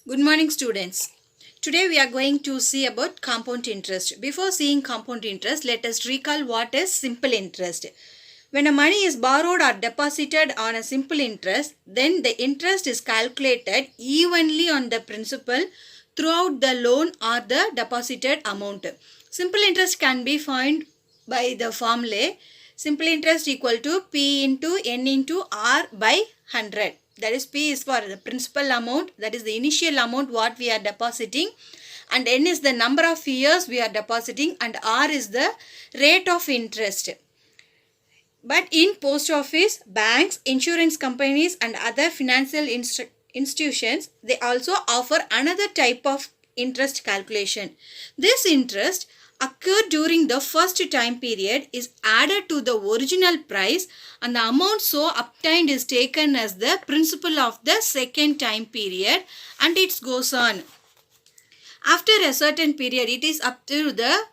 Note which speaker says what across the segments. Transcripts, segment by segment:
Speaker 1: Good morning, students. Today we are going to see about compound interest. Before seeing compound interest, let us recall what is simple interest. When a money is borrowed or deposited on a simple interest, then the interest is calculated evenly on the principal throughout the loan or the deposited amount. Simple interest can be found by the formula simple interest equal to P into N into R by 100. That is, P is for the principal amount, that is the initial amount what we are depositing, and N is the number of years we are depositing, and R is the rate of interest. But in post office, banks, insurance companies and other financial institutions, they also offer another type of interest calculation. This interest occurred during the first time period is added to the original price, and the amount so obtained is taken as the principal of the second time period, and it goes on. After a certain period, it is up to the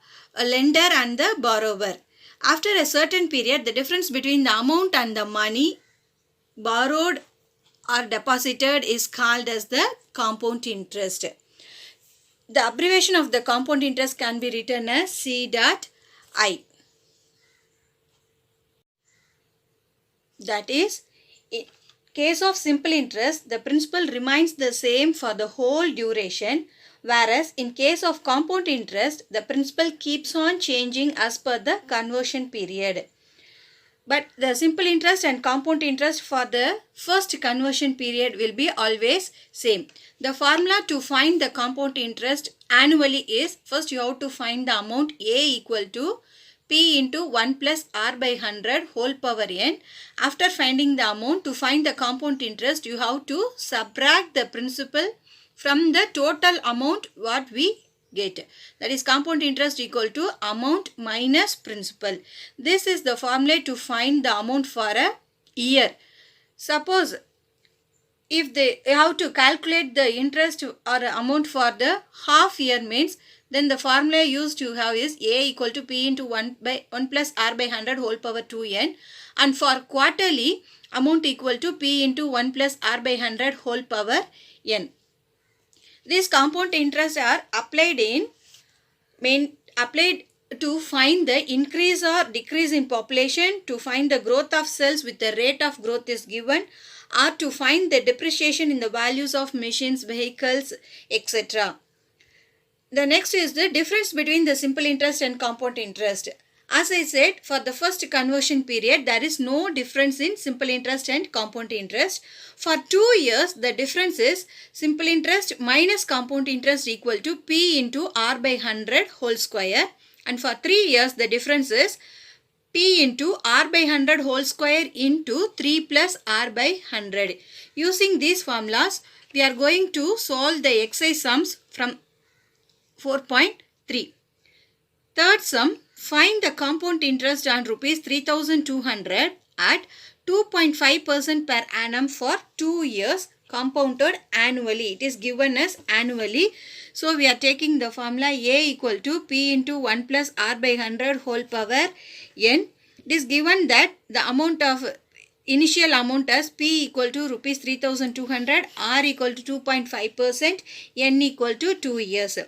Speaker 1: lender and the borrower. After a certain period, the difference between the amount and the money borrowed or deposited is called as the compound interest. The abbreviation of the compound interest can be written as C.I. That is, in case of simple interest, the principal remains the same for the whole duration, whereas in case of compound interest, the principal keeps on changing as per the conversion period. But the simple interest and compound interest for the first conversion period will be always same. The formula to find the compound interest annually is, first you have to find the amount A equal to P into 1 plus R by 100 whole power N. After finding the amount, to find the compound interest, you have to subtract the principal from the total amount what we get. That is, compound interest equal to amount minus principal. This is the formula to find the amount for a year. Suppose if they have to calculate the interest or amount for the half year means, then the formula used to have is A equal to P into 1 plus R by 100 whole power 2n, and for quarterly amount equal to P into 1 plus R by 100 whole power n. These compound interests are applied to find the increase or decrease in population, to find the growth of cells with the rate of growth is given, or to find the depreciation in the values of machines, vehicles, etc. The next is the difference between the simple interest and compound interest. As I said, for the first conversion period, there is no difference in simple interest and compound interest. For 2 years, the difference is simple interest minus compound interest equal to P into R by 100 whole square. And for 3 years, the difference is P into R by 100 whole square into 3 plus R by 100. Using these formulas, we are going to solve the exercise sums from 4.3. Third sum, find the compound interest on rupees 3,200 at 2.5% per annum for 2 years compounded annually. It is given as annually. So, we are taking the formula A equal to P into 1 plus R by 100 whole power n. It is given that the amount of initial amount as P equal to rupees 3,200, R equal to 2.5%, n equal to 2 years.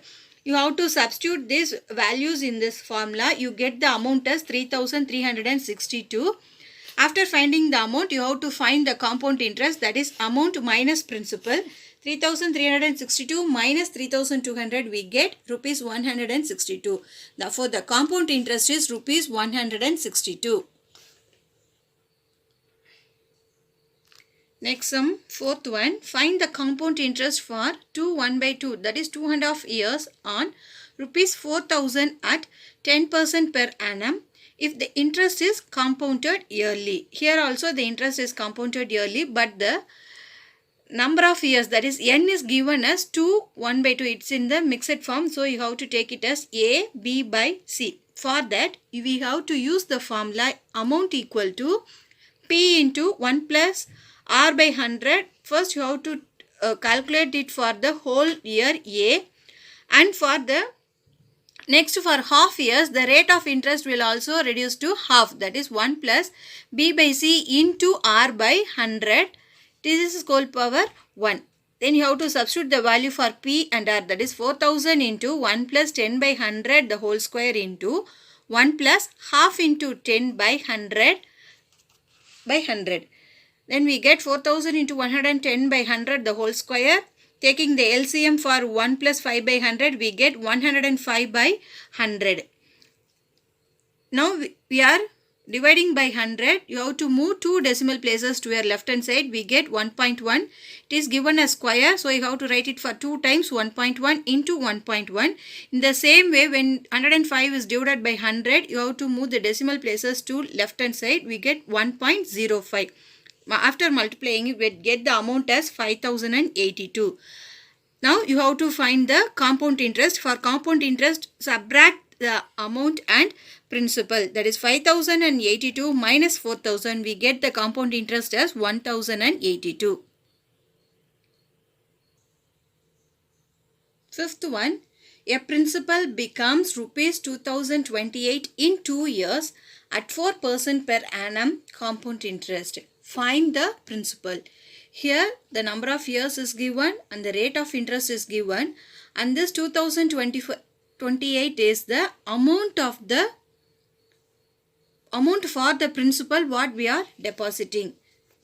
Speaker 1: You have to substitute these values in this formula. You get the amount as 3,362. After finding the amount, you have to find the compound interest, that is amount minus principal. 3,362 minus 3,200, we get rupees 162. Therefore, the compound interest is rupees 162. Next sum, fourth one, find the compound interest for 1 by 2, that is 2.5 years on rupees 4,000 at 10% per annum if the interest is compounded yearly. Here also the interest is compounded yearly, but the number of years, that is n, is given as 1 by 2. It's in the mixed form, so you have to take it as A, B by C. For that, we have to use the formula amount equal to P into 1 plus R by 100. First you have to calculate it for the whole year A, and for the next for half years the rate of interest will also reduce to half, that is 1 plus B by C into R by 100. This is whole power 1. Then you have to substitute the value for P and R, that is 4000 into 1 plus 10 by 100 the whole square into 1 plus half into 10 by 100 by 100. Then we get 4000 into 110 by 100 the whole square. Taking the LCM for 1 plus 5 by 100, we get 105 by 100. Now we are dividing by 100. You have to move 2 decimal places to your left hand side. We get 1.1. It is given as square, so you have to write it for 2 times 1.1 into 1.1. In the same way, when 105 is divided by 100, you have to move the decimal places to left hand side. We get 1.05. After multiplying it, we get the amount as 5082. Now you have to find the compound interest. For compound interest, subtract the amount and principal, that is 5082 minus 4000. We get the compound interest as 1082. Fifth one, a principal becomes rupees 2028 in 2 years at 4% per annum compound interest. Find the principal. Here the number of years is given and the rate of interest is given, and this 2028 is the amount for the principal what we are depositing.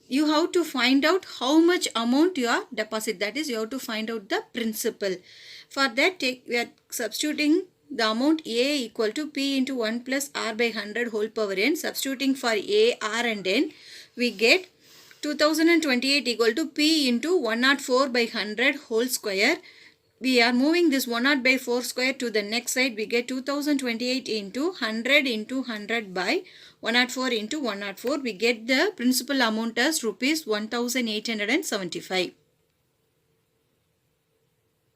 Speaker 1: You have to find out how much amount you are deposit, that is you have to find out the principal. For that we are substituting the amount A equal to P into 1 plus R by 100 whole power n. Substituting for A, R and N, we get 2028 equal to P into 104 by 100 whole square. We are moving this 100 by 4 square to the next side. We get 2028 into 100 into 100 by 104 into 104. We get the principal amount as rupees 1875.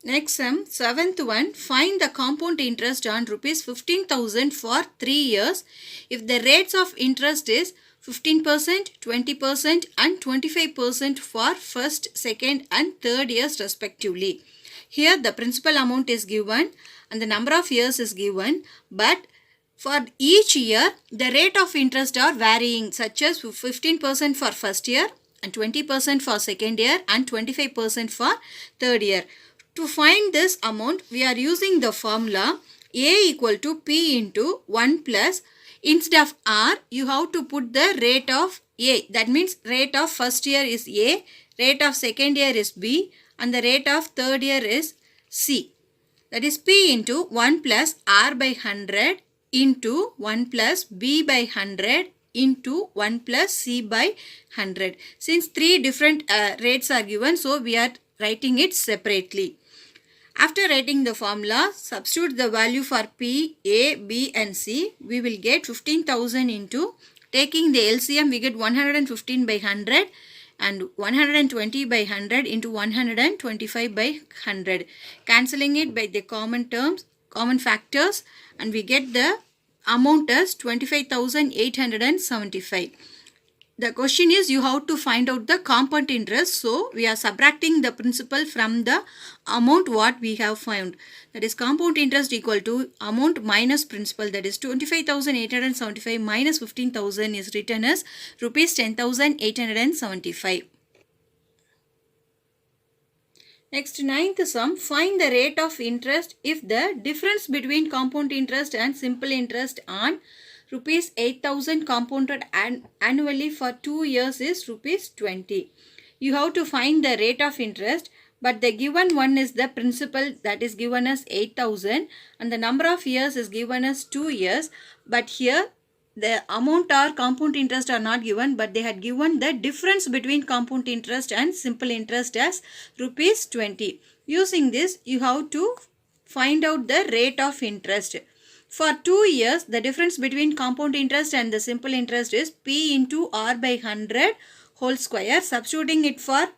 Speaker 1: Next sum, seventh one, find the compound interest on rupees 15,000 for 3 years if the rates of interest is 15%, 20% and 25% for first, second and third years respectively. Here the principal amount is given and the number of years is given, but for each year the rate of interest are varying, such as 15% for first year and 20% for second year and 25% for third year. To find this amount, we are using the formula A equal to P into 1 plus, instead of R, you have to put the rate of A. That means rate of first year is A, rate of second year is B and the rate of third year is C. That is P into 1 plus R by 100 into 1 plus B by 100 into 1 plus C by 100. Since 3 different rates are given, so we are writing it separately. After writing the formula, substitute the value for P, A, B and C. We will get 15,000 into, taking the LCM, we get 115 by 100 and 120 by 100 into 125 by 100. Cancelling it by the common factors, and we get the amount as 25,875. The question is you have to find out the compound interest. So we are subtracting the principal from the amount what we have found. That is compound interest equal to amount minus principal. That is 25,875 minus 15,000 is written as rupees 10,875. Next, ninth sum, find the rate of interest if the difference between compound interest and simple interest on rupees 8,000 compounded annually for 2 years is rupees 20. You have to find the rate of interest, but the given one is the principal, that is given as 8,000 and the number of years is given as 2 years. But here the amount or compound interest are not given, but they had given the difference between compound interest and simple interest as rupees 20. Using this, you have to find out the rate of interest. For 2 years, the difference between compound interest and the simple interest is P into R by 100 whole square. Substituting it for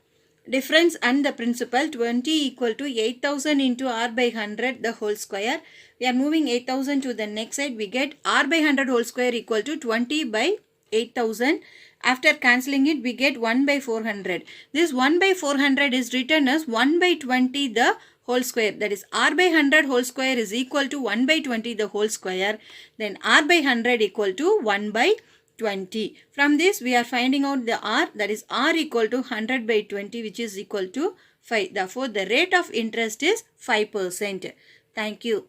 Speaker 1: difference and the principal, 20 equal to 8,000 into R by 100 the whole square. We are moving 8,000 to the next side. We get R by 100 whole square equal to 20 by 8,000. After cancelling it, we get 1 by 400. This 1 by 400 is written as 1 by 20 the whole square. That is R by 100 whole square is equal to 1 by 20 the whole square. Then R by 100 equal to 1 by 20. From this we are finding out the R, that is R equal to 100 by 20, which is equal to 5. Therefore, the rate of interest is 5%. Thank you.